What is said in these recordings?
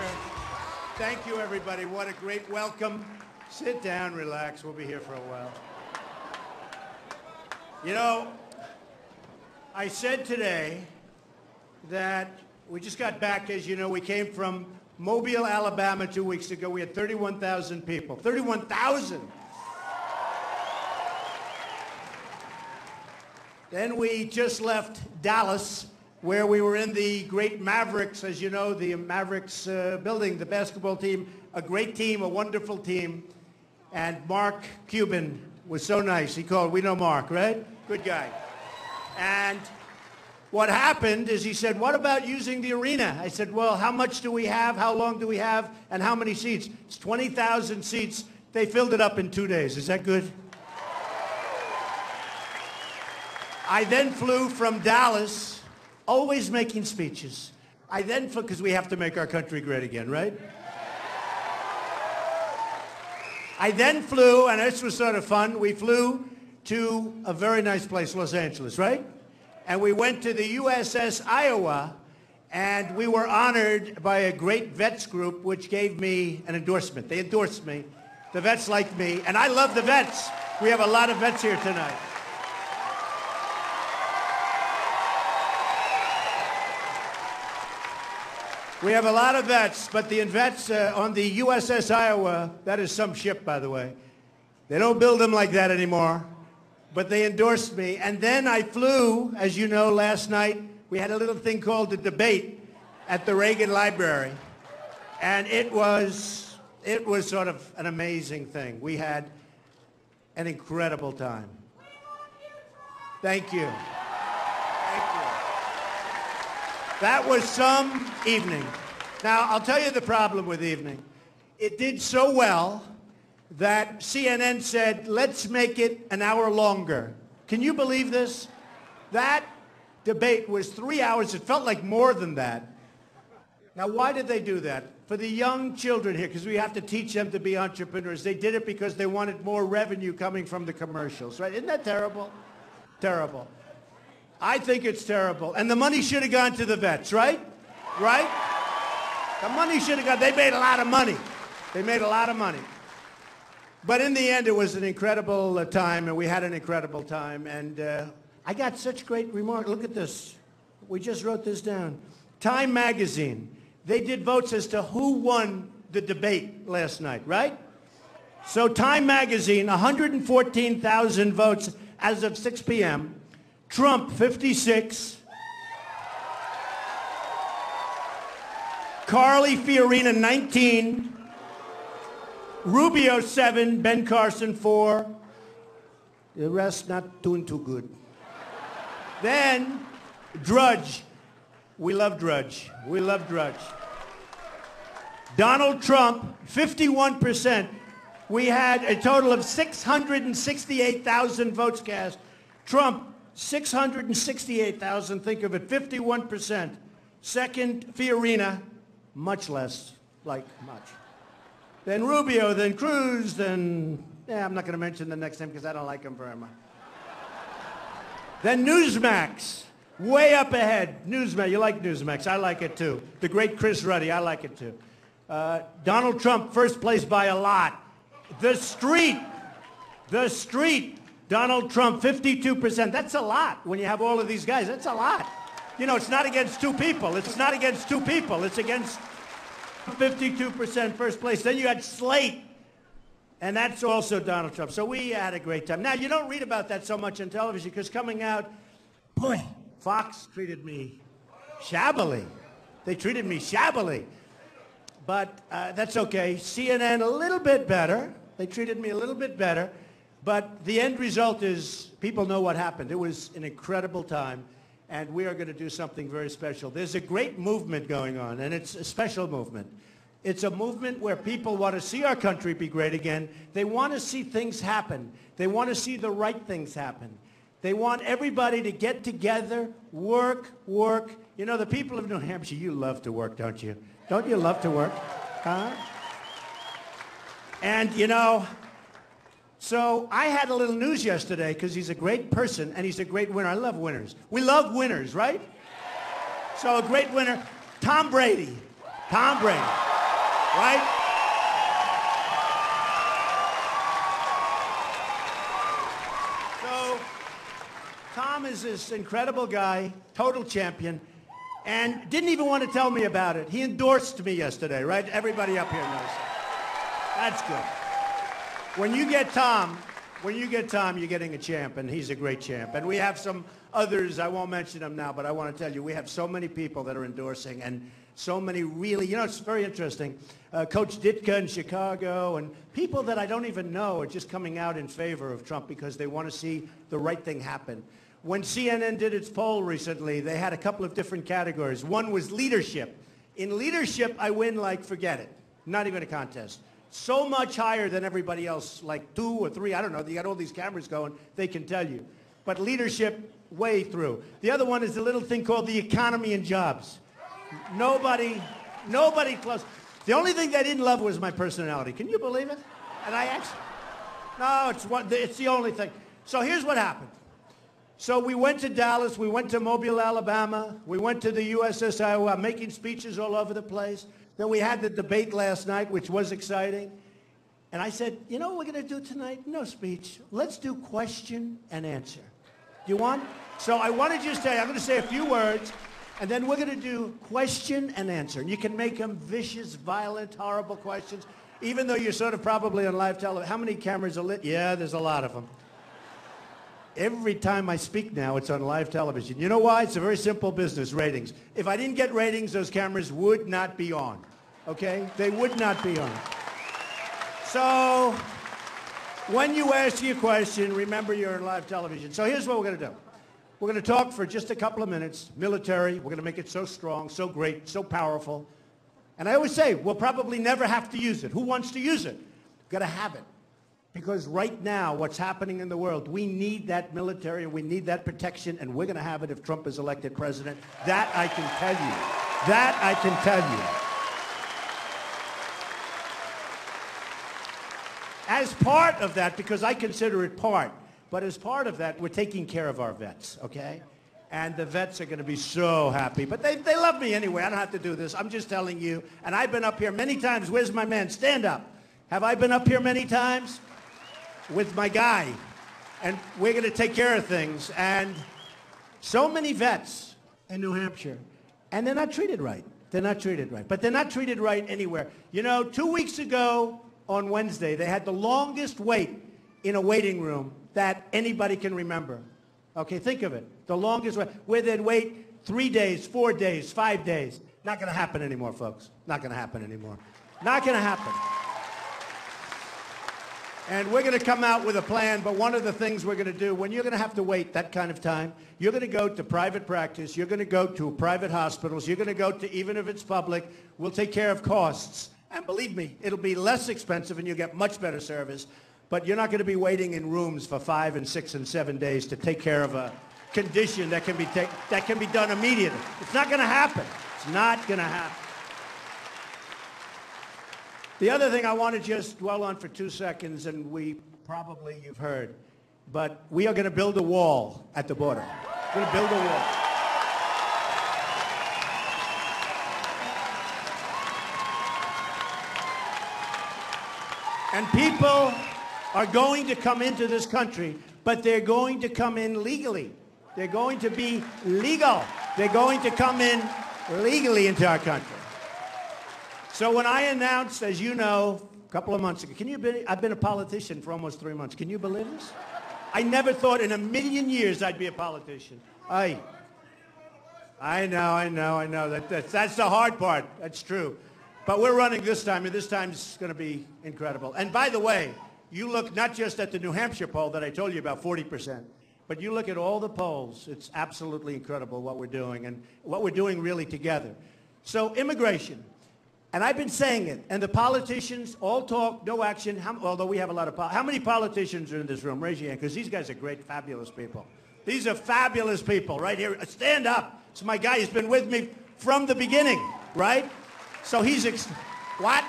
pleasure. Thank you, everybody. What a great welcome. Sit down, relax. We'll be here for a while. You know, I said today that we just got back, as you know, we came from Mobile, Alabama 2 weeks ago. We had 31,000 people. 31,000! Then we just left Dallas, where we were in the great Mavericks, as you know, the Mavericks building, the basketball team, a great team, a wonderful team. And Mark Cuban was so nice. He called, we know Mark, right? Good guy. And what happened is he said, what about using the arena? I said, well, how much do we have? How long do we have? And how many seats? It's 20,000 seats. They filled it up in 2 days. Is that good? I then flew from Dallas, always making speeches. I then flew, because we have to make our country great again, right? I then flew, and this was sort of fun, we flew to a very nice place, Los Angeles, right? And we went to the USS Iowa, and we were honored by a great vets group, which gave me an endorsement. They endorsed me. The vets liked me, and I love the vets. We have a lot of vets here tonight. We have a lot of vets, but the vets on the USS Iowa, that is some ship, by the way. They don't build them like that anymore, but they endorsed me. And then I flew, as you know, last night. We had a little thing called the debate at the Reagan Library, and it was sort of an amazing thing. We had an incredible time. Thank you. That was some evening. Now, I'll tell you the problem with evening. It did so well that CNN said, let's make it an hour longer. Can you believe this? That debate was 3 hours. It felt like more than that. Now, why did they do that? For the young children here, because we have to teach them to be entrepreneurs. They did it because they wanted more revenue coming from the commercials, right? Isn't that terrible? Terrible. I think it's terrible. And the money should have gone to the vets, right? Right? The money should have gone. They made a lot of money. They made a lot of money. But in the end, it was an incredible time, and we had an incredible time. And I got such great remarks. Look at this. We just wrote this down. Time magazine. They did votes as to who won the debate last night, right? So Time magazine, 114,000 votes as of 6 p.m., Trump, 56. Carly Fiorina, 19. Rubio, 7. Ben Carson, 4. The rest not doing too good. Then, Drudge. We love Drudge. We love Drudge. Donald Trump, 51%. We had a total of 668,000 votes cast. Trump, 668,000, think of it, 51%. Second, Fiorina, much less, like much. Then Rubio, then Cruz, then, I'm not going to mention the next name because I don't like him very much. Then Newsmax, way up ahead. Newsmax, you like Newsmax, I like it too. The great Chris Ruddy, I like it too. Donald Trump, first place by a lot. The Street, Donald Trump, 52%. That's a lot when you have all of these guys. That's a lot. You know, it's not against two people. It's not against two people. It's against 52% first place. Then you had Slate, and that's also Donald Trump. So we had a great time. Now, you don't read about that so much on television because coming out, boy, Fox treated me shabbily. They treated me shabbily. But that's okay. CNN, a little bit better. They treated me a little bit better. But the end result is people know what happened. It was an incredible time, and we are going to do something very special. There's a great movement going on, and it's a special movement. It's a movement where people want to see our country be great again. They want to see things happen. They want to see the right things happen. They want everybody to get together, work. You know, the people of New Hampshire, you love to work, don't you? Don't you love to work? Huh? And, you know, so I had a little news yesterday because he's a great person and he's a great winner. I love winners. We love winners, right? So a great winner, Tom Brady. Tom Brady. right? So Tom is this incredible guy, total champion, and didn't even want to tell me about it. He endorsed me yesterday, right? Everybody up here knows that. That's good. When you get Tom, you're getting a champ, and he's a great champ. And we have some others, I won't mention them now, but I want to tell you, we have so many people that are endorsing, and so many really, you know, it's very interesting. Coach Ditka in Chicago, and people that I don't even know are just coming out in favor of Trump because they want to see the right thing happen. When CNN did its poll recently, they had a couple of different categories. One was leadership. In leadership, I win like forget it. Not even a contest. So much higher than everybody else, like 2 or 3, I don't know. You got all these cameras going, they can tell you. But leadership, way through. The other one is a little thing called the economy and jobs. Nobody close. The only thing they didn't love was my personality. Can you believe it? And I actually, no, it's the only thing. So here's what happened. So we went to Dallas, we went to Mobile, Alabama, we went to the USSR, making speeches all over the place. Then we had the debate last night, which was exciting. And I said, you know what we're going to do tonight? No speech. Let's do question and answer. Do you want? So I want to just tell you, I'm going to say a few words, and then we're going to do question and answer. And you can make them vicious, violent, horrible questions, even though you're sort of probably on live television. How many cameras are lit? Yeah, there's a lot of them. Every time I speak now, it's on live television. You know why? It's a very simple business, ratings. If I didn't get ratings, those cameras would not be on, okay? They would not be on. So when you ask your question, remember you're on live television. So here's what we're going to do. We're going to talk for just a couple of minutes, military. We're going to make it so strong, so great, so powerful. And I always say, we'll probably never have to use it. Who wants to use it? We've got to have it. Because right now, what's happening in the world, we need that military and we need that protection, and we're going to have it if Trump is elected president. That I can tell you. That I can tell you. As part of that, because I consider it part, but as part of that, we're taking care of our vets, okay? And the vets are going to be so happy. But they love me anyway. I don't have to do this. I'm just telling you. And I've been up here many times. Where's my man? Stand up. Have I been up here many times? With my guy, and we're going to take care of things. And so many vets in New Hampshire, and they're not treated right. They're not treated right. But they're not treated right anywhere. You know, 2 weeks ago on Wednesday, they had the longest wait in a waiting room that anybody can remember. Okay, think of it. The longest wait, where they'd wait 3 days, 4 days, 5 days. Not going to happen anymore, folks. Not going to happen anymore. Not going to happen. And we're going to come out with a plan, but one of the things we're going to do, when you're going to have to wait that kind of time, you're going to go to private practice, you're going to go to private hospitals, you're going to go to, even if it's public, we'll take care of costs. And believe me, it'll be less expensive and you'll get much better service, but you're not going to be waiting in rooms for 5 and 6 and 7 days to take care of a condition that can be done immediately. It's not going to happen. It's not going to happen. The other thing I want to just dwell on for 2 seconds, and you've heard, but we are going to build a wall at the border. We're going to build a wall. And people are going to come into this country, but they're going to come in legally. They're going to be legal. They're going to come in legally into our country. So when I announced, as you know, a couple of months ago, I've been a politician for almost 3 months. Can you believe this? I never thought in a million years I'd be a politician. I know. That's the hard part. That's true. But we're running this time, and this time is going to be incredible. And by the way, you look not just at the New Hampshire poll that I told you about, 40%, but you look at all the polls. It's absolutely incredible what we're doing and what we're doing really together. So immigration. And I've been saying it, and the politicians all talk, no action, although we have a lot of how many politicians are in this room? Raise your hand, because these guys are great, fabulous people. These are fabulous people right here. Stand up. It's my guy. He's been with me from the beginning, right? So he's, what?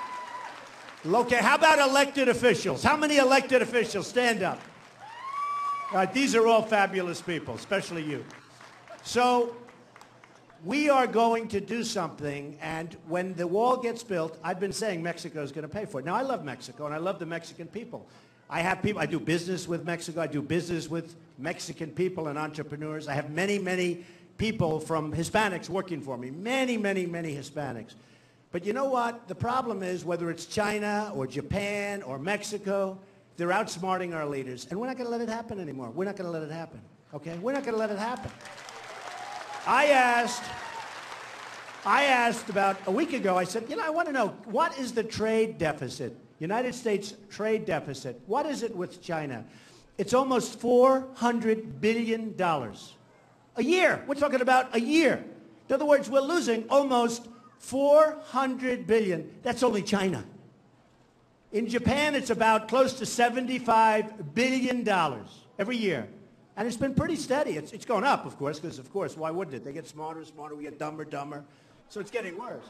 Okay, how about elected officials? How many elected officials? Stand up. All right, these are all fabulous people, especially you. So We are going to do something, and when the wall gets built, I've been saying Mexico is going to pay for it. Now, I love Mexico, and I love the Mexican people. I have people, I do business with Mexico. I do business with Mexican people and entrepreneurs. I have many, many people from Hispanics working for me. Many, many, many Hispanics. But you know what? The problem is, whether it's China or Japan or Mexico, they're outsmarting our leaders. And we're not going to let it happen anymore. We're not going to let it happen. Okay? We're not going to let it happen. I asked about a week ago, I said, you know, I want to know, what is the trade deficit? United States trade deficit. What is it with China? It's almost $400 billion a year. We're talking about a year. In other words, we're losing almost $400 billion. That's only China. In Japan, it's about close to $75 billion every year. And it's been pretty steady. It's going up, of course, because, of course, why wouldn't it? They get smarter and smarter. We get dumber, dumber. So it's getting worse.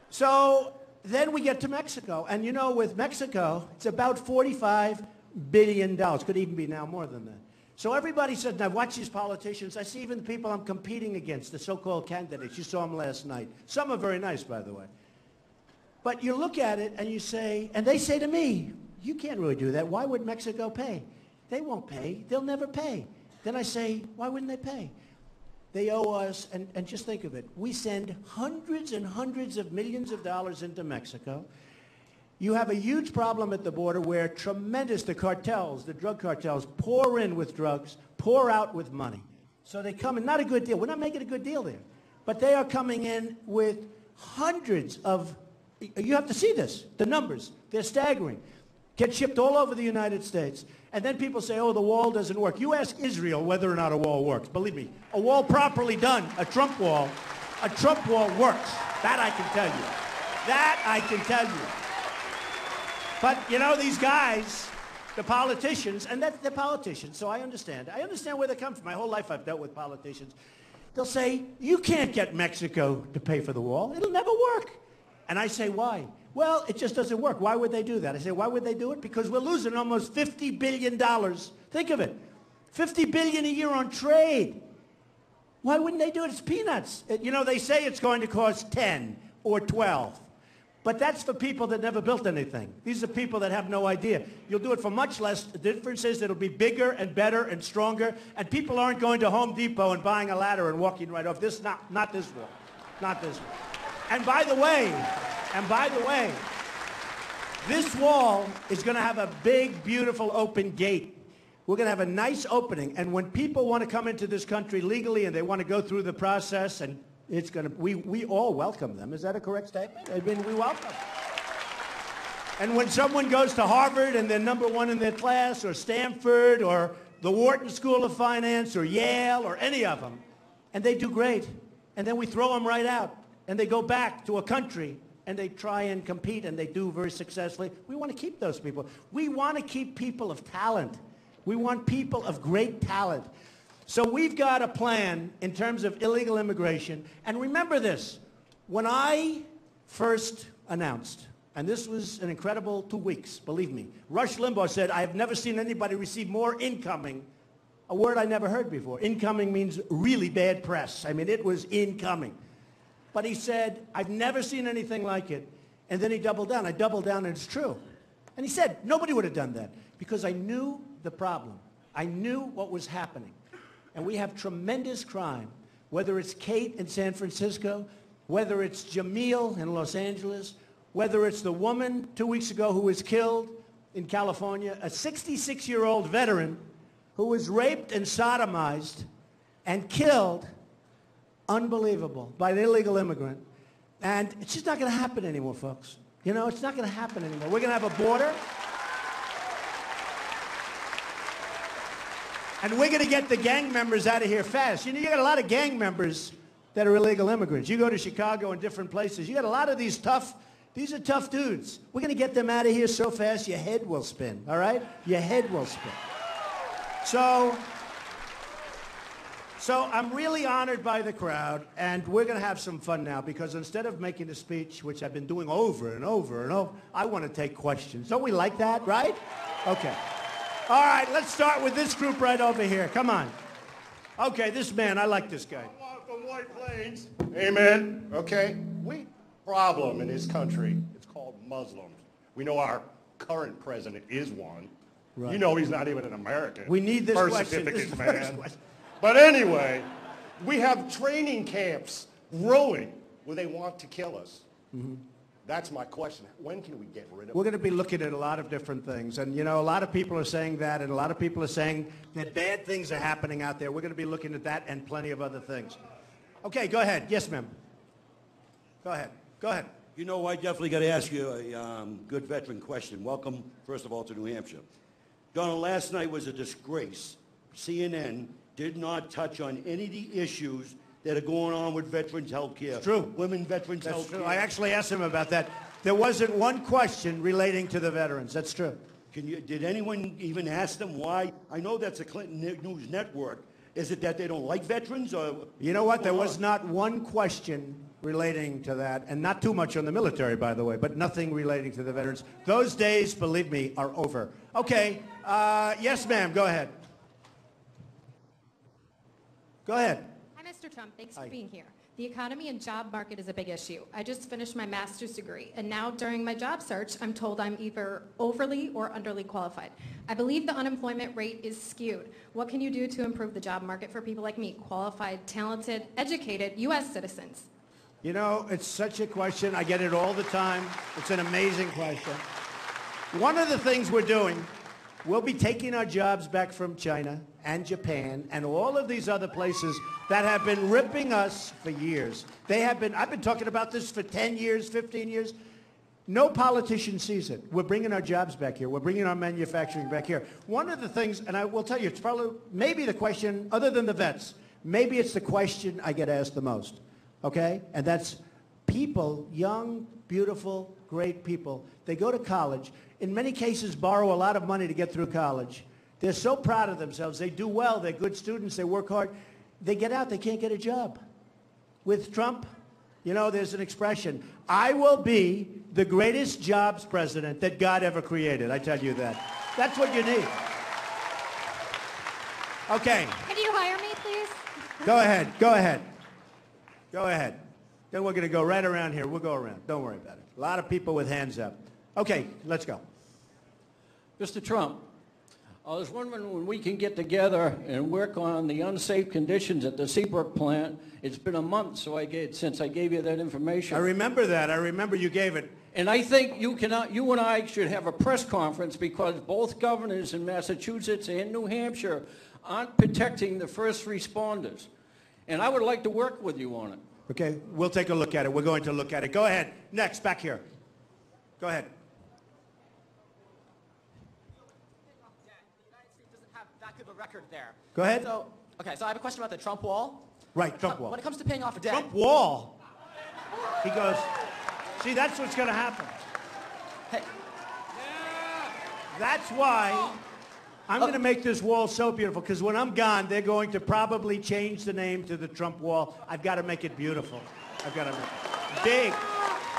So then we get to Mexico. And, you know, with Mexico, it's about $45 billion. Could even be now more than that. So everybody said, now watch these politicians. I see even the people I'm competing against, the so-called candidates. You saw them last night. Some are very nice, by the way. But you look at it and you say, and they say to me, you can't really do that. Why would Mexico pay? They won't pay. They'll never pay. Then I say, why wouldn't they pay? They owe us, and just think of it. We send hundreds and hundreds of millions of dollars into Mexico. You have a huge problem at the border where the cartels, the drug cartels, pour in with drugs, pour out with money. So they come in, not a good deal. We're not making a good deal there. But they are coming in with hundreds of, you have to see this, the numbers. They're staggering. Get shipped all over the United States. And then people say, oh, the wall doesn't work. You ask Israel whether or not a wall works. Believe me, a wall properly done, a Trump wall works. That I can tell you. That I can tell you. But, you know, these guys, the politicians, and they're politicians, so I understand. I understand where they come from. My whole life I've dealt with politicians. They'll say, you can't get Mexico to pay for the wall. It'll never work. And I say, why? Well, it just doesn't work. Why would they do that? I say, why would they do it? Because we're losing almost $50 billion. Think of it. $50 billion a year on trade. Why wouldn't they do it? It's peanuts. You know, they say it's going to cost 10 or 12. But that's for people that never built anything. These are people that have no idea. You'll do it for much less. The difference is it'll be bigger and better and stronger. And people aren't going to Home Depot and buying a ladder and walking right off. Not this wall. Not this wall. And by the way, this wall is going to have a big, beautiful open gate. We're going to have a nice opening. And when people want to come into this country legally and they want to go through the process, and it's going to, we all welcome them. Is that a correct statement? I mean, we welcome. And when someone goes to Harvard and they're number one in their class, or Stanford, or the Wharton School of Finance, or Yale, or any of them, and they do great, and then we throw them right out. And they go back to a country and they try and compete and they do very successfully. We want to keep those people. We want to keep people of talent. We want people of great talent. So we've got a plan in terms of illegal immigration. And remember this, when I first announced, and this was an incredible 2 weeks, believe me, Rush Limbaugh said, I have never seen anybody receive more incoming, a word I never heard before. Incoming means really bad press. I mean, it was incoming. But he said, I've never seen anything like it. And then he doubled down. I doubled down, and it's true. And he said, nobody would have done that because I knew the problem. I knew what was happening. And we have tremendous crime, whether it's Kate in San Francisco, whether it's Jamil in Los Angeles, whether it's the woman 2 weeks ago who was killed in California, a 66-year-old veteran who was raped and sodomized and killed. Unbelievable, by an illegal immigrant. And it's just not going to happen anymore, folks. You know, it's not going to happen anymore. We're going to have a border. And we're going to get the gang members out of here fast. You know, you got a lot of gang members that are illegal immigrants. You go to Chicago and different places. You got a lot of these are tough dudes. We're going to get them out of here so fast your head will spin, all right? Your head will spin. So I'm really honored by the crowd, and we're going to have some fun now because instead of making a speech, which I've been doing over and over and over, I want to take questions. Don't we like that, right? Okay. All right, let's start with this group right over here. Come on. Okay, this man, I like this guy. White Plains. Amen. Okay. We problem in this country. It's called Muslims. We know our current president is one. Right. You know he's not even an American. We need this birth question. certificate, This man. But anyway, we have training camps growing where they want to kill us. Mm-hmm. That's my question. When can we get rid of it? We're going to be looking at a lot of different things. And, you know, a lot of people are saying that, and a lot of people are saying that bad things are happening out there. We're going to be looking at that and plenty of other things. Okay, go ahead. Yes, ma'am. Go ahead. Go ahead. You know, I definitely got to ask you a good veteran question. Welcome, first of all, to New Hampshire. Donald, last night was a disgrace. CNN did not touch on any of the issues that are going on with veterans' health care. It's true. Women veterans' That's health true. care. I actually asked him about that. There wasn't one question relating to the veterans. That's true. Did anyone even ask them why? I know that's a Clinton News Network. Is it that they don't like veterans? Or you know what? There was not one question relating to that, and not too much on the military, by the way, but nothing relating to the veterans. Those days, believe me, are over. Okay. Yes, ma'am. Go ahead. Go ahead. Hi, Mr. Trump. Thanks for being here. The economy and job market is a big issue. I just finished my master's degree, and now during my job search, I'm told I'm either overly or underly qualified. I believe the unemployment rate is skewed. What can you do to improve the job market for people like me, qualified, talented, educated U.S. citizens? You know, it's such a question. I get it all the time. It's an amazing question. One of the things we're doing, we'll be taking our jobs back from China and Japan and all of these other places that have been ripping us for years. I've been talking about this for 10 years, 15 years. No politician sees it. We're bringing our jobs back here. We're bringing our manufacturing back here. One of the things, and I will tell you, it's probably maybe the question, other than the vets, maybe it's the question I get asked the most, okay? And that's people, young, beautiful, great people. They go to college, in many cases borrow a lot of money to get through college. They're so proud of themselves. They do well. They're good students. They work hard. They get out. They can't get a job. With Trump, you know, there's an expression, I will be the greatest jobs president that God ever created. I tell you that. That's what you need. Okay. Can you hire me, please? Go ahead. Go ahead. Go ahead. Then we're going to go right around here. We'll go around. Don't worry about it. A lot of people with hands up. Okay, let's go. Mr. Trump, I was wondering when we can get together and work on the unsafe conditions at the Seabrook plant. It's been a month since I gave you that information. I remember that. I remember you gave it. And I think you and I should have a press conference because both governors in Massachusetts and New Hampshire aren't protecting the first responders. And I would like to work with you on it. Okay, we'll take a look at it. We're going to look at it. Go ahead. Next, back here. Go ahead. Record there. Go ahead. So I have a question about the Trump wall. Right, Trump wall. When it comes to paying off debt. Trump wall. He goes, see, that's what's going to happen. Hey. That's why I'm going to make this wall so beautiful, because when I'm gone, they're going to probably change the name to the Trump wall. I've got to make it beautiful. I've got to make it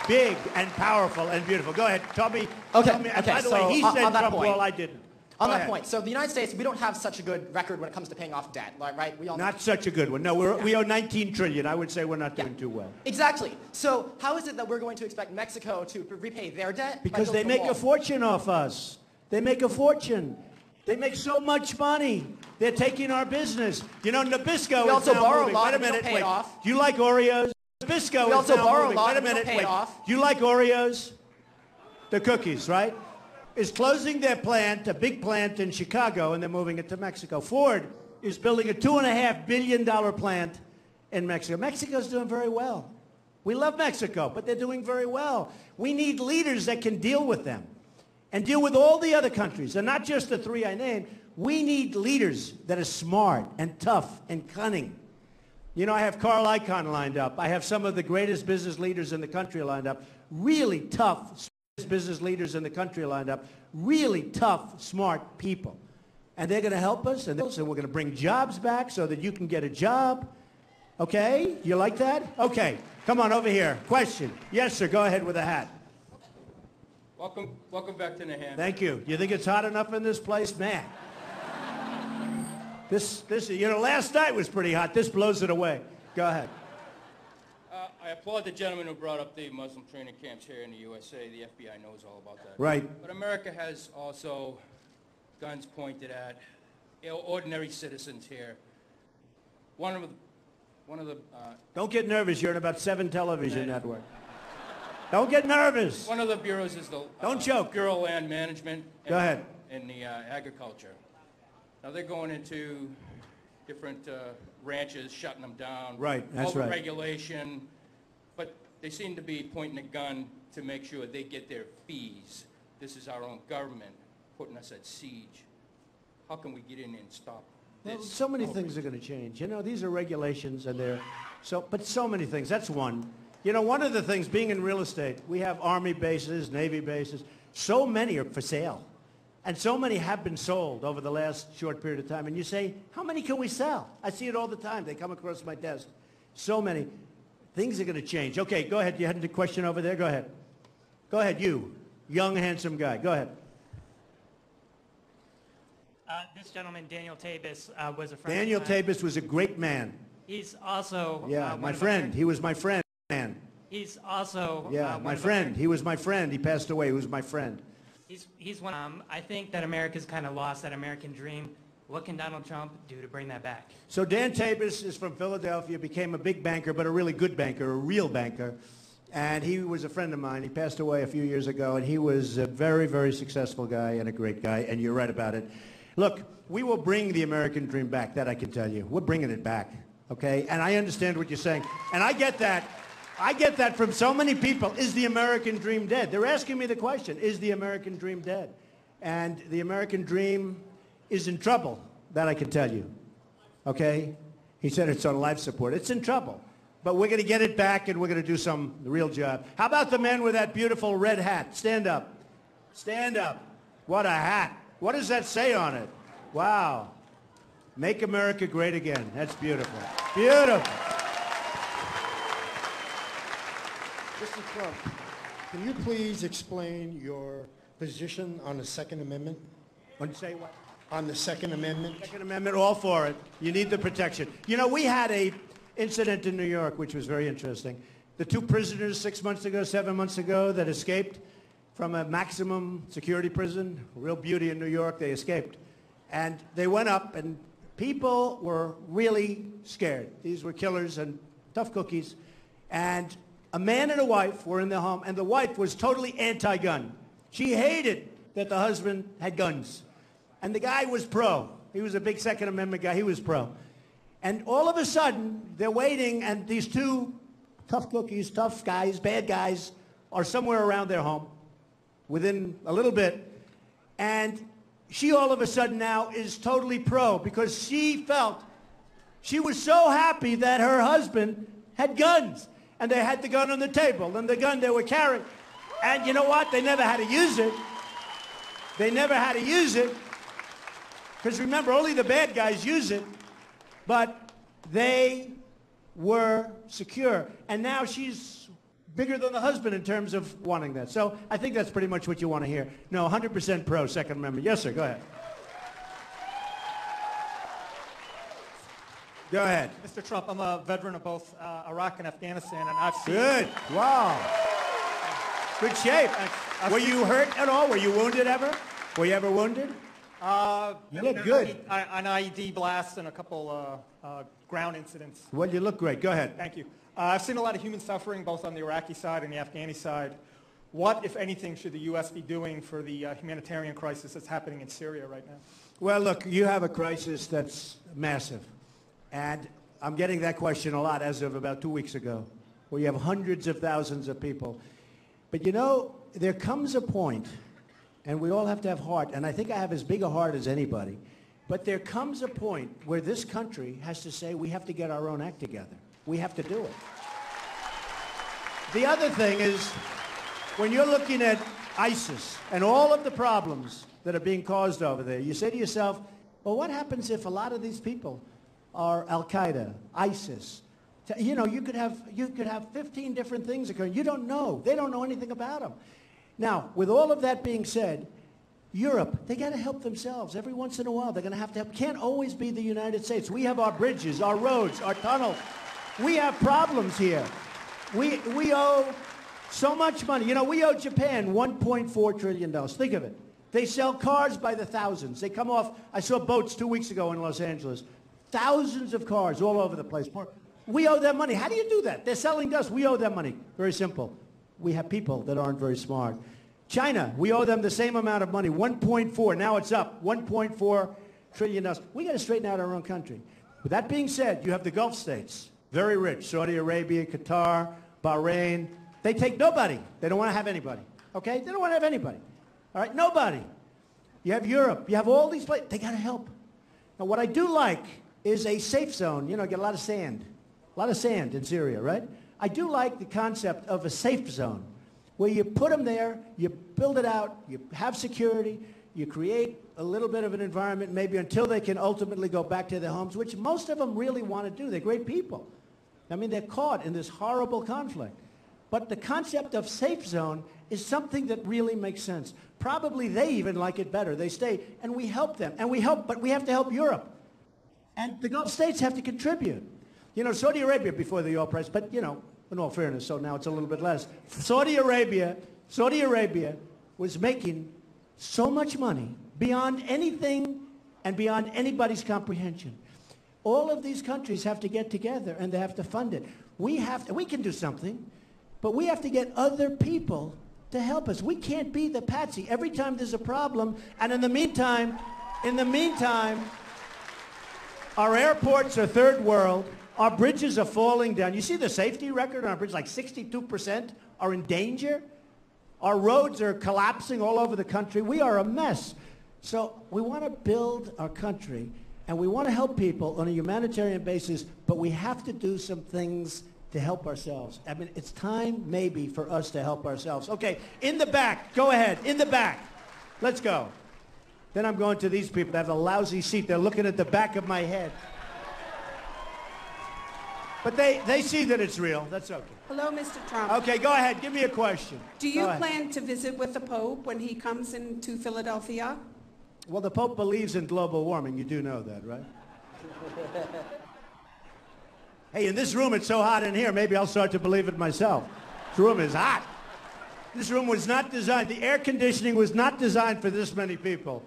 big and powerful and beautiful. Go ahead. Tell me. Okay. By the way, he said Trump wall. I didn't. On that point, so the United States, we don't have such a good record when it comes to paying off debt, right? We all not such a good one. No, we owe 19 trillion. I would say we're not doing too well. Exactly. So how is it that we're going to expect Mexico to repay their debt? Because they make a fortune off us. They make a fortune. They make so much money. They're taking our business. You know, Nabisco we is also now borrow moving. a lot Wait a minute. and pay Wait. it off. Do you like Oreos? Nabisco we is also now borrow moving. a lot Wait a and we minute. don't pay it off. Do you like Oreos? The cookies, right? Is closing their plant, a big plant in Chicago, and they're moving it to Mexico. Ford is building a $2.5 billion plant in Mexico. Mexico's doing very well. We love Mexico, but they're doing very well. We need leaders that can deal with them and deal with all the other countries, and not just the three I named. We need leaders that are smart and tough and cunning. You know, I have Carl Icahn lined up. I have some of the greatest business leaders in the country lined up. Really tough business leaders in the country lined up. Really tough, smart people. And they're going to help us, and we're going to bring jobs back so that you can get a job. Okay? You like that? Okay. Come on over here. Question. Yes, sir. Go ahead with a hat. Welcome back to New Hampshire. Thank you. You think it's hot enough in this place? Man. This, you know, last night was pretty hot. This blows it away. Go ahead. I applaud the gentleman who brought up the Muslim training camps here in the USA. The FBI knows all about that. Right. But America has also guns pointed at ordinary citizens here. One of the Don't get nervous. You're in about 7 television networks. Don't get nervous. one of the bureaus is the Don't choke. Bureau of Land Management. Go ahead. And the agriculture. Now they're going into different ranches, shutting them down. Right, that's right. Overregulation, but they seem to be pointing a gun to make sure they get their fees. This is our own government putting us at siege. How can we get in and stop this? Well, so many things are going to change. You know, these are regulations, and but so many things. That's one. You know, one of the things, being in real estate, we have Army bases, Navy bases. So many are for sale. And so many have been sold over the last short period of time. And you say, how many can we sell? I see it all the time. They come across my desk. So many. Things are going to change. Okay, go ahead. You had a question over there? Go ahead. Go ahead, you. Young, handsome guy. Go ahead. This gentleman, Daniel Tabus, was a friend Daniel of mine. Tabus was a great man. He's also... Yeah, my friend. He was my friend, man. He's also... Yeah, my friend. He was my friend. He passed away. He was my friend. He's one. I think that America's kind of lost that American dream. What can Donald Trump do to bring that back? So Dan Tabus is from Philadelphia, became a big banker, but a really good banker, a real banker. And he was a friend of mine. He passed away a few years ago, and he was a very, very successful guy and a great guy, and you're right about it. Look, we will bring the American dream back, that I can tell you. We're bringing it back, okay? And I understand what you're saying. And I get that. I get that from so many people. Is the American dream dead? They're asking me the question, is the American dream dead? And the American dream is in trouble, that I can tell you, okay? He said it's on life support. It's in trouble. But we're going to get it back, and we're going to do some real job. How about the man with that beautiful red hat? Stand up. Stand up. What a hat. What does that say on it? Wow. Make America great again. That's beautiful. Beautiful. Mr. Trump, can you please explain your position on the Second Amendment? Want to say what? On the Second Amendment? Second Amendment, all for it. You need the protection. You know, we had a incident in New York which was very interesting. The 2 prisoners 6 months ago, 7 months ago that escaped from a maximum security prison, real beauty in New York, they escaped. And they went up, and people were really scared. These were killers and tough cookies. And a man and a wife were in their home, and the wife was totally anti-gun. She hated that the husband had guns. And the guy was pro. He was a big Second Amendment guy. He was pro. And all of a sudden, they're waiting, and these 2 tough cookies, tough guys, bad guys, are somewhere around their home within a little bit. And she all of a sudden now is totally pro because she felt, she was so happy that her husband had guns. And they had the gun on the table, and the gun they were carrying. And you know what? They never had to use it. They never had to use it. Because remember, only the bad guys use it. But they were secure. And now she's bigger than the husband in terms of wanting that. So I think that's pretty much what you want to hear. No, 100% pro Second Amendment. Yes, sir, go ahead. Go ahead. Mr. Trump, I'm a veteran of both Iraq and Afghanistan, and I've seen... Good. Wow. Good shape. Were you hurt at all? Were you wounded ever? Were you ever wounded? You look good. An IED blast and a couple ground incidents. Well, you look great. Go ahead. Thank you. I've seen a lot of human suffering, both on the Iraqi side and the Afghani side. What, if anything, should the U.S. be doing for the humanitarian crisis that's happening in Syria right now? Well, look, you have a crisis that's massive. And I'm getting that question a lot as of about 2 weeks ago, where you have hundreds of thousands of people. But you know, there comes a point, and we all have to have heart, and I think I have as big a heart as anybody, but there comes a point where this country has to say we have to get our own act together. We have to do it. The other thing is, when you're looking at ISIS and all of the problems that are being caused over there, you say to yourself, well, what happens if a lot of these people are Al-Qaeda, ISIS? You know, you could have 15 different things occurring. You don't know. They don't know anything about them. Now, with all of that being said, Europe, they got to help themselves. Every once in a while, they're going to have to help. Can't always be the United States. We have our bridges, our roads, our tunnels. We have problems here. We owe so much money. You know, we owe Japan $1.4 trillion. Think of it. They sell cars by the thousands. They come off, I saw boats 2 weeks ago in Los Angeles. Thousands of cars all over the place. We owe them money. How do you do that? They're selling to us. We owe them money. Very simple. We have people that aren't very smart. China, we owe them the same amount of money, 1.4. Now it's up, $1.4 trillion. We got to straighten out our own country. With that being said, you have the Gulf states, very rich, Saudi Arabia, Qatar, Bahrain. They take nobody. They don't want to have anybody. Okay? They don't want to have anybody. All right? Nobody. You have Europe. You have all these places. They got to help. Now, what I do like is a safe zone. You know, get a lot of sand. A lot of sand in Syria, right? I do like the concept of a safe zone where you put them there, you build it out, you have security, you create a little bit of an environment maybe until they can ultimately go back to their homes, which most of them really want to do. They're great people. I mean, they're caught in this horrible conflict. But the concept of safe zone is something that really makes sense. Probably they even like it better. They stay, and we help them. And we help, but we have to help Europe. And the Gulf states have to contribute. You know, Saudi Arabia before the oil price, but, you know, in all fairness, so now it's a little bit less. Saudi Arabia was making so much money beyond anything and beyond anybody's comprehension. All of these countries have to get together and they have to fund it. We can do something, but we have to get other people to help us. We can't be the patsy every time there's a problem, and in the meantime, our airports are third world. Our bridges are falling down. You see the safety record on our bridges, like 62% are in danger. Our roads are collapsing all over the country. We are a mess. So we want to build our country, and we want to help people on a humanitarian basis, but we have to do some things to help ourselves. I mean, it's time maybe for us to help ourselves. Okay, in the back. Go ahead. In the back. Let's go. Then I'm going to these people that have a lousy seat. They're looking at the back of my head. But they see that it's real. That's okay. Hello, Mr. Trump. Okay, go ahead. Give me a question. Do you plan to visit with the Pope when he comes into Philadelphia? Well, the Pope believes in global warming. You do know that, right? Hey, in this room, it's so hot in here, maybe I'll start to believe it myself. This room is hot. This room was not designed, the air conditioning was not designed for this many people.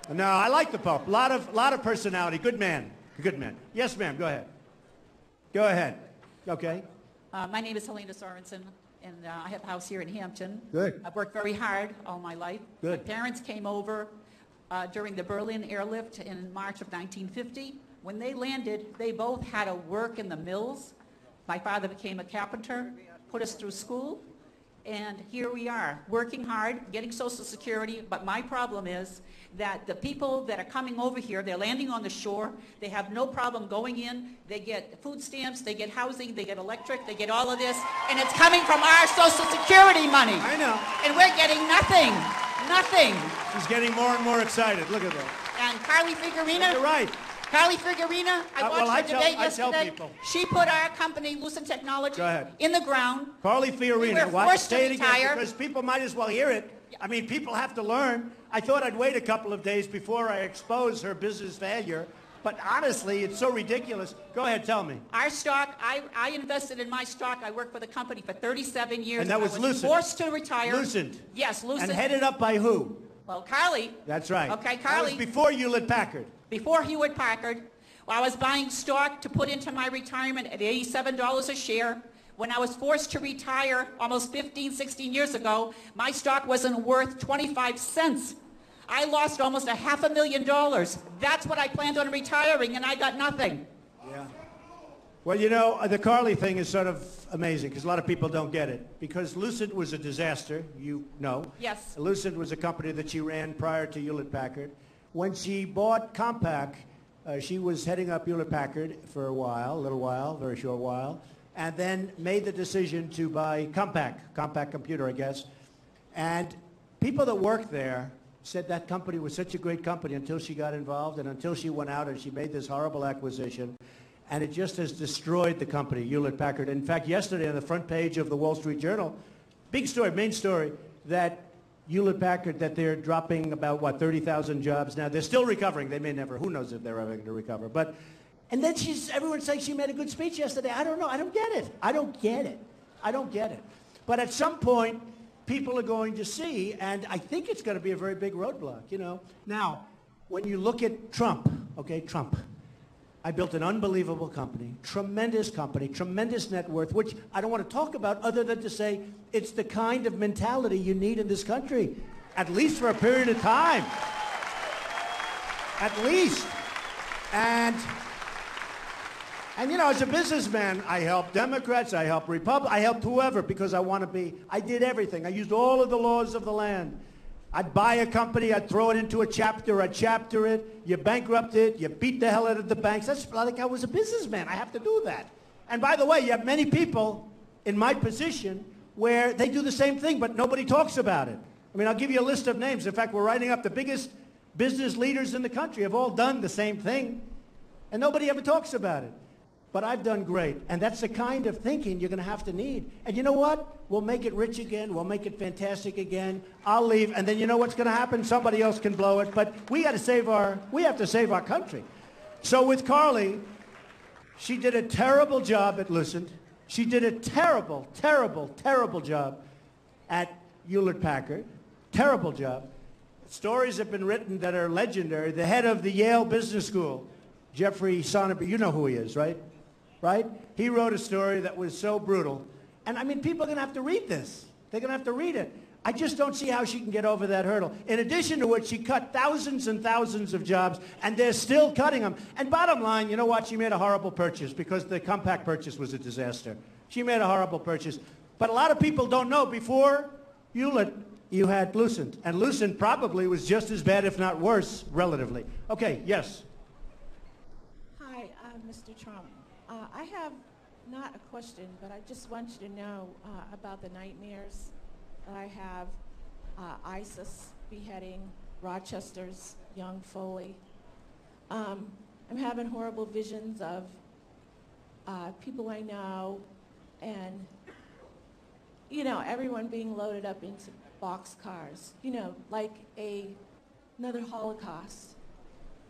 No, I like the Pope. A lot of personality. Good man. Good man. Yes, ma'am. Go ahead. Go ahead. Okay. My name is Helena Sorensen, and I have a house here in Hampton. Good. I've worked very hard all my life. Good. My parents came over during the Berlin airlift in March of 1950. When they landed, they both had to work in the mills. My father became a carpenter, put us through school, and here we are, working hard, getting Social Security, but my problem is that the people that are coming over here, they're landing on the shore, they have no problem going in, they get food stamps, they get housing, they get electric, they get all of this, and it's coming from our Social Security money. I know. And we're getting nothing, nothing. She's getting more and more excited. Look at that. And Carly Fiorina. You're right. Carly Fiorina, I watched her debate yesterday. I tell people. She put our company, Lucent Technology, in the ground. Carly Fiorina. We were forced to Say it again, retire. because people might as well hear it. I mean, people have to learn. I thought I'd wait a couple of days before I expose her business failure. But honestly, it's so ridiculous. Go ahead, tell me. Our stock, I invested in my stock. I worked for the company for 37 years. And that was I Lucent. Forced to retire. Lucent. Yes, Lucent. And headed up by who? Well, Carly. That's right. Okay, Carly. That was before Hewlett-Packard. Before Hewlett-Packard. I was buying stock to put into my retirement at $87 a share. When I was forced to retire almost 15, 16 years ago, my stock wasn't worth 25 cents. I lost almost $500,000. That's what I planned on retiring, and I got nothing. Yeah. Well, you know, the Carly thing is sort of amazing because a lot of people don't get it. Because Lucent was a disaster, you know. Yes. Lucent was a company that she ran prior to Hewlett-Packard. When she bought Compaq, she was heading up Hewlett-Packard for a little while, very short while, and then made the decision to buy Compaq Computer, I guess. And people that worked there said that company was such a great company until she got involved and until she went out and she made this horrible acquisition. And it just has destroyed the company, Hewlett-Packard. In fact, yesterday on the front page of the Wall Street Journal, big story, main story, that Hewlett-Packard, that they're dropping about, 30,000 jobs now. They're still recovering. They may never, who knows if they're ever going to recover. But, and then everyone's saying she made a good speech yesterday. I don't know. I don't get it. I don't get it. I don't get it. But at some point, people are going to see, and I think it's going to be a very big roadblock, you know. Now, when you look at Trump, okay, Trump. I built an unbelievable company, tremendous net worth, which I don't want to talk about other than to say it's the kind of mentality you need in this country, at least for a period of time. At least. And you know, as a businessman, I help Democrats, I help Republicans, I helped whoever because I want to be, I did everything. I used all of the laws of the land. I'd buy a company, I'd throw it into a chapter, I'd chapter it, you bankrupt it, you beat the hell out of the banks. That's like I was a businessman. I have to do that. And by the way, you have many people in my position where they do the same thing, but nobody talks about it. I mean, I'll give you a list of names. In fact, we're writing up the biggest business leaders in the country have all done the same thing, and nobody ever talks about it. But I've done great, and that's the kind of thinking you're going to have to need. And you know what? We'll make it rich again. We'll make it fantastic again. I'll leave, and then you know what's going to happen? Somebody else can blow it. But we have to save our country. So with Carly, she did a terrible job at Lucent. She did a terrible, terrible, terrible job at Hewlett-Packard. Terrible job. Stories have been written that are legendary. The head of the Yale Business School, Jeffrey Sonnenberg, you know who he is, right? Right? He wrote a story that was so brutal. And I mean, people are going to have to read this. They're going to have to read it. I just don't see how she can get over that hurdle. In addition to which, she cut thousands and thousands of jobs, and they're still cutting them. And bottom line, you know what? She made a horrible purchase because the Compaq purchase was a disaster. She made a horrible purchase. But a lot of people don't know, before Hewlett, you had Lucent. And Lucent probably was just as bad, if not worse, relatively. Okay, yes. Hi, Mr. Trump. I have not a question, but I just want you to know about the nightmares that I have. ISIS beheading Rochester's young Foley. I'm having horrible visions of people I know and, you know, everyone being loaded up into boxcars, you know, like another Holocaust.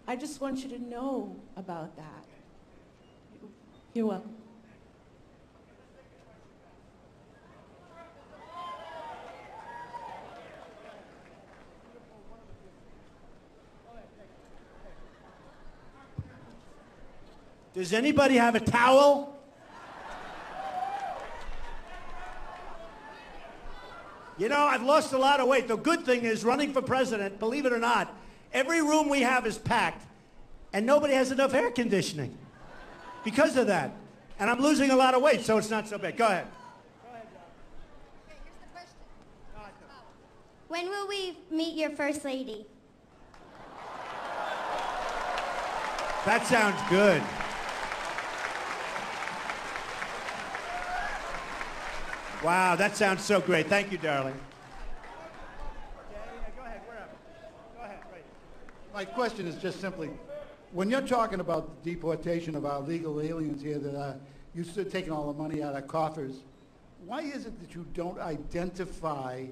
I just want you to know about that. You're welcome. Does anybody have a towel? You know, I've lost a lot of weight. The good thing is, running for president, believe it or not, every room we have is packed, and nobody has enough air conditioning because of that. And I'm losing a lot of weight, so it's not so bad. Go ahead. When will we meet your first lady? That sounds good. Wow, that sounds so great. Thank you, darling. Go ahead, wherever. Go ahead, right. My question is just simply, when you're talking about the deportation of our legal aliens here that are used to taking all the money out of coffers, why is it that you don't identify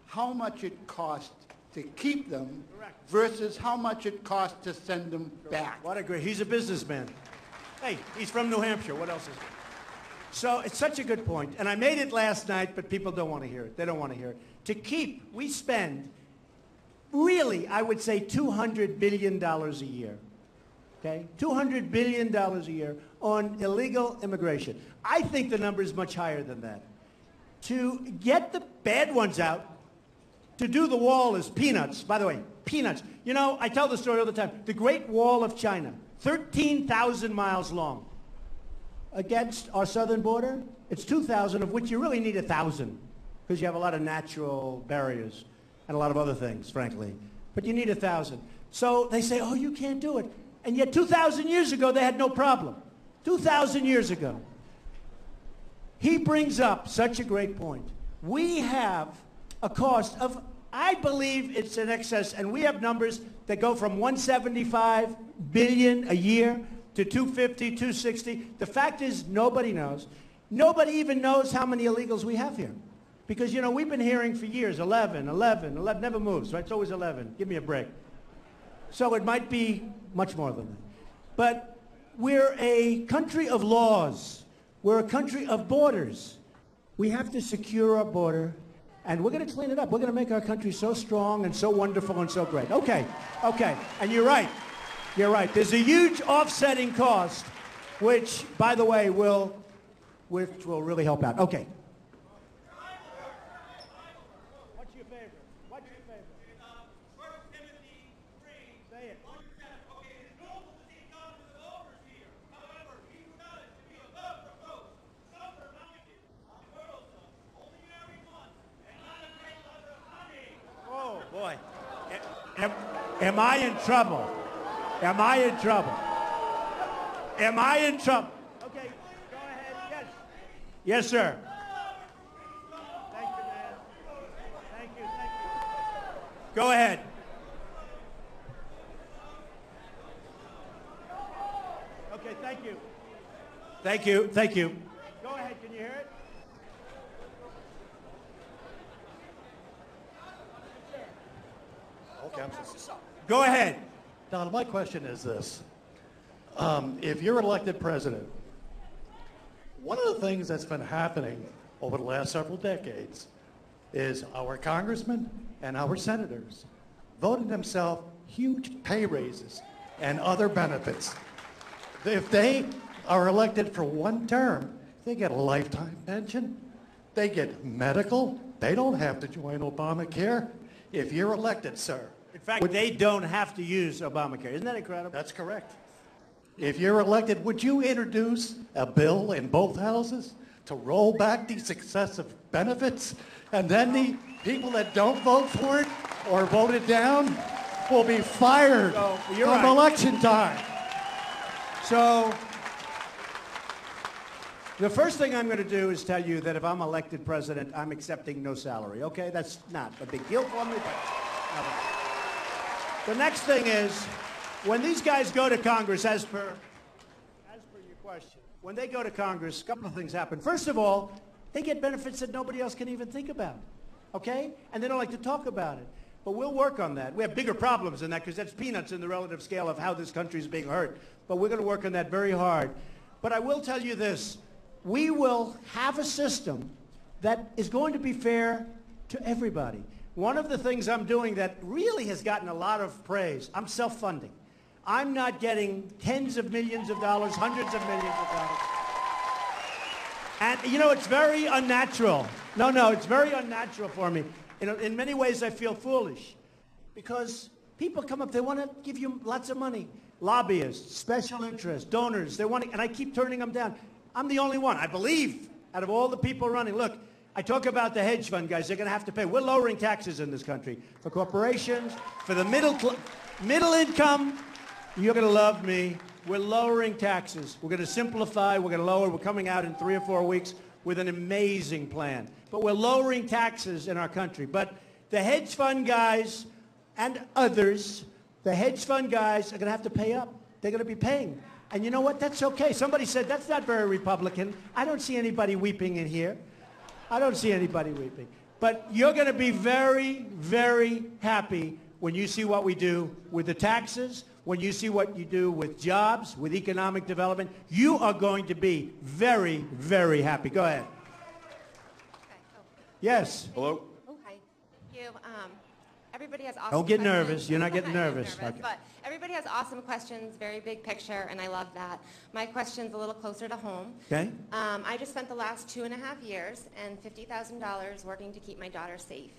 how much it costs to keep them versus how much it costs to send them back? What a great, he's a businessman. Hey, he's from New Hampshire. What else is there? So it's such a good point. And I made it last night, but people don't want to hear it. They don't want to hear it. To keep, we spend really, I would say, $200 billion a year. Okay? $200 billion a year on illegal immigration. I think the number is much higher than that. To get the bad ones out, to do the wall is peanuts. By the way, peanuts. You know, I tell the story all the time. The Great Wall of China, 13,000 miles long. Against our southern border, it's 2,000, of which you really need 1,000, because you have a lot of natural barriers and a lot of other things, frankly. But you need 1,000. So they say, oh, you can't do it. And yet 2,000 years ago, they had no problem. 2,000 years ago. He brings up such a great point. We have a cost of, I believe it's in excess, and we have numbers that go from $175 billion a year to 250, 260. The fact is, nobody knows. Nobody even knows how many illegals we have here. Because, you know, we've been hearing for years, 11, 11, 11, never moves, right? It's always 11. Give me a break. So it might be much more than that. But we're a country of laws. We're a country of borders. We have to secure our border, and we're going to clean it up. We're going to make our country so strong and so wonderful and so great. Okay, okay. And you're right. You're right. There's a huge offsetting cost, which, by the way, will really help out. Okay. What's your favorite? What's your favorite? Say it. Oh, boy. Am I in trouble? Am I in trouble? Am I in trouble? Okay, go ahead. Yes. Yes, sir. Thank you, man. Thank you, thank you. Go ahead. Okay, thank you. Thank you, thank you. Go ahead, can you hear it? Okay, Go ahead. Donald, my question is this. If you're elected president, one of the things that's been happening over the last several decades is our congressmen and our senators voted themselves huge pay raises and other benefits. If they are elected for one term, they get a lifetime pension. They get medical. They don't have to join Obamacare. If you're elected, sir. In fact, they don't have to use Obamacare. Isn't that incredible? That's correct. If you're elected, would you introduce a bill in both houses to roll back these excessive benefits? And then the people that don't vote for it or vote it down will be fired come election time. So the first thing I'm going to do is tell you that if I'm elected president, I'm accepting no salary. Okay? That's not a big deal for me. But the next thing is, when these guys go to Congress, as per your question, when they go to Congress, a couple of things happen. First of all, they get benefits that nobody else can even think about, okay? And they don't like to talk about it. But we'll work on that. We have bigger problems than that because that's peanuts in the relative scale of how this country is being hurt. But we're going to work on that very hard. But I will tell you this. We will have a system that is going to be fair to everybody. One of the things I'm doing that really has gotten a lot of praise, I'm self-funding. I'm not getting tens of millions of dollars, hundreds of millions of dollars. And, you know, it's very unnatural. No, it's very unnatural for me. You know, in many ways, I feel foolish because people come up, they want to give you lots of money. Lobbyists, special interests, donors, they want to, and I keep turning them down. I'm the only one, I believe, out of all the people running. Look, I talk about the hedge fund guys. They're going to have to pay. We're lowering taxes in this country for corporations, for the middle income. You're going to love me. We're lowering taxes. We're going to simplify. We're going to lower. We're coming out in 3 or 4 weeks with an amazing plan. But we're lowering taxes in our country. But the hedge fund guys and others, the hedge fund guys are going to have to pay up. They're going to be paying. And you know what? That's okay. Somebody said, that's not very Republican. I don't see anybody weeping in here. I don't see anybody weeping. But you're going to be very, very happy when you see what we do with the taxes, when you see what you do with jobs, with economic development. You are going to be very, very happy. Go ahead. Yes. Hello. Oh, hi. Thank you. Everybody has awesome Don't get questions. nervous. You're not getting nervous. Okay. But everybody has awesome questions, very big picture, and I love that. My question's a little closer to home. Okay. I just spent the last 2.5 years and $50,000 working to keep my daughter safe.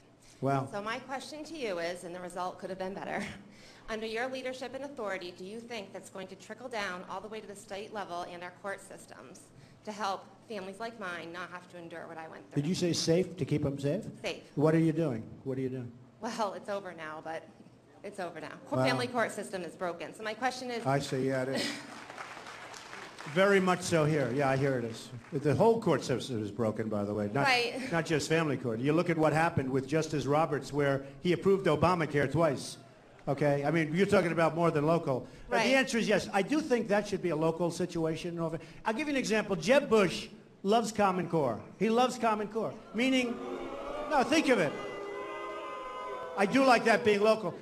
Wow. So my question to you is, and the result could have been better, under your leadership and authority, do you think that's going to trickle down all the way to the state level and our court systems to help families like mine not have to endure what I went through? Did you say safe, to keep them safe? Safe. What are you doing? What are you doing? Well, it's over now, but it's over now. Wow. Family court system is broken. So my question is... I see, yeah, it is. Very much so here. Yeah, I hear it is. The whole court system is broken, by the way. Right. Not just family court. You look at what happened with Justice Roberts, where he approved Obamacare twice. Okay? I mean, you're talking about more than local. But the answer is yes. I do think that should be a local situation. I'll give you an example. Jeb Bush loves Common Core. He loves Common Core. Meaning, no, think of it. I do like that being local.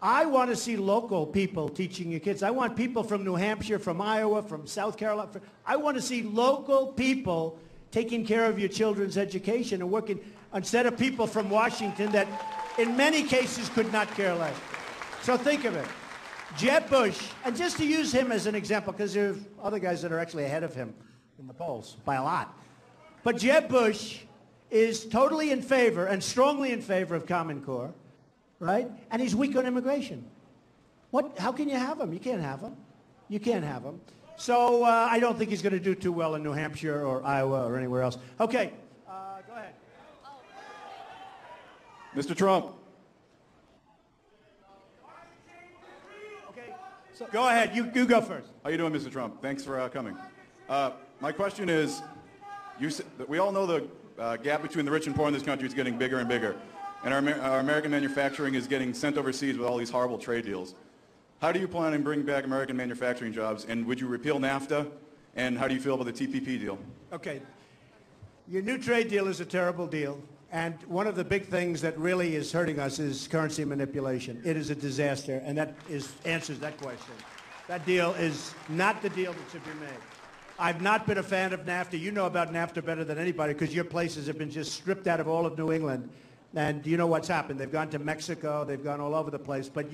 I want to see local people teaching your kids. I want people from New Hampshire, from Iowa, from South Carolina. I want to see local people taking care of your children's education and working instead of people from Washington that in many cases could not care less. So think of it. Jeb Bush, and just to use him as an example, because there are other guys that are actually ahead of him in the polls by a lot. But Jeb Bush is totally in favor and strongly in favor of Common Core, right? And he's weak on immigration. How can you have him? You can't have him. You can't have him. So I don't think he's going to do too well in New Hampshire or Iowa or anywhere else. Okay, go ahead. Mr. Trump. Okay, so go ahead. You go first. How you doing, Mr. Trump? Thanks for coming. My question is, we all know the gap between the rich and poor in this country is getting bigger and bigger. And our American manufacturing is getting sent overseas with all these horrible trade deals. How do you plan on bringing back American manufacturing jobs? And would you repeal NAFTA? And how do you feel about the TPP deal? Okay. Your new trade deal is a terrible deal. And one of the big things that really is hurting us is currency manipulation. It is a disaster, and that answers that question. That deal is not the deal that should be made. I've not been a fan of NAFTA. You know about NAFTA better than anybody because your places have been just stripped out of all of New England. And you know what's happened. They've gone to Mexico. They've gone all over the place. But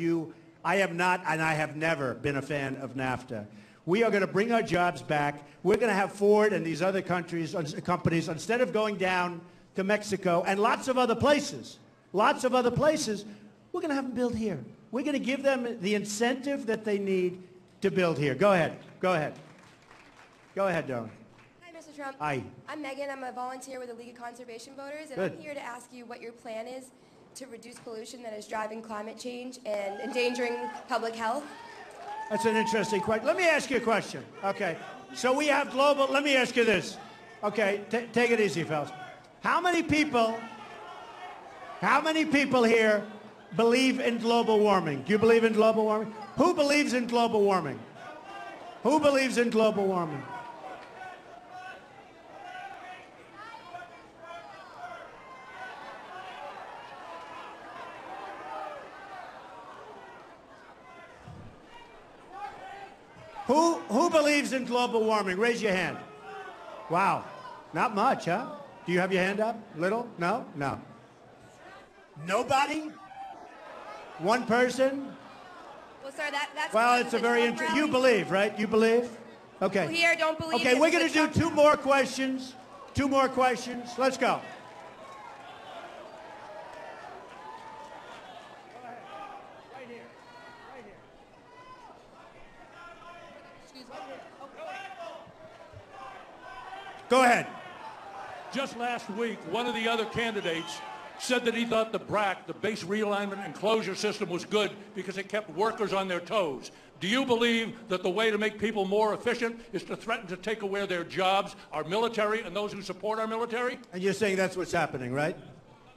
I have not, and I have never been a fan of NAFTA. We are going to bring our jobs back. We're going to have Ford and these other companies, instead of going down to Mexico and lots of other places, we're going to have them build here. We're going to give them the incentive that they need to build here. Go ahead. Go ahead. Go ahead, darling. Hi, Mr. Trump. Hi. I'm Megan. I'm a volunteer with the League of Conservation Voters, and Good. I'm here to ask you what your plan is to reduce pollution that is driving climate change and endangering public health. That's an interesting question. Let me ask you a question. Okay. So we have global, let me ask you this. Okay, take it easy, fellas. How many people here believe in global warming? Do you believe in global warming? Who believes in global warming? Who believes in global warming? Who believes in global warming? Raise your hand. Wow. Not much, huh? Do you have your hand up? Little? No? No. Nobody? One person? Well, sir, that's... Well, it's a very interesting... You believe, right? You believe? Okay. People here don't believe... Okay, we're going to do two more questions. Two more questions. Let's go. Go ahead. Just last week, one of the other candidates said that he thought the BRAC, the base realignment and closure system, was good because it kept workers on their toes. Do you believe that the way to make people more efficient is to threaten to take away their jobs, our military, and those who support our military? And you're saying that's what's happening, right?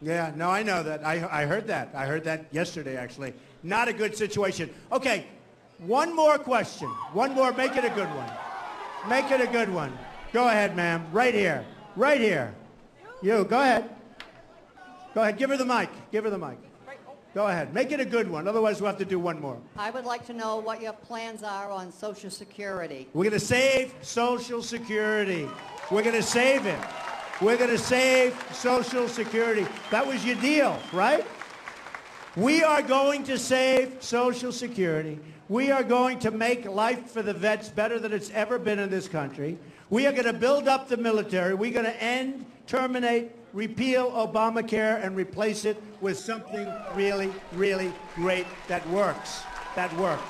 Yeah, no, I know that. I heard that. I heard that yesterday, actually. Not a good situation. Okay, one more question. One more. Make it a good one. Make it a good one. Go ahead, ma'am. Right here. Right here. You, go ahead. Go ahead. Give her the mic. Give her the mic. Go ahead. Make it a good one. Otherwise, we'll have to do one more. I would like to know what your plans are on Social Security. We're going to save Social Security. We're going to save it. We're going to save Social Security. That was your deal, right? We are going to save Social Security. We are going to make life for the vets better than it's ever been in this country. We are going to build up the military. We're going to end, terminate, repeal Obamacare and replace it with something really, really great that works. That works.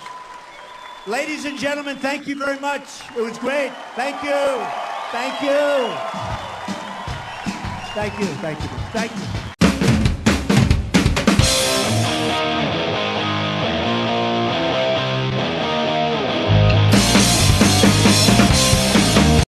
Ladies and gentlemen, thank you very much. It was great. Thank you. Thank you. Thank you. Thank you. Thank you.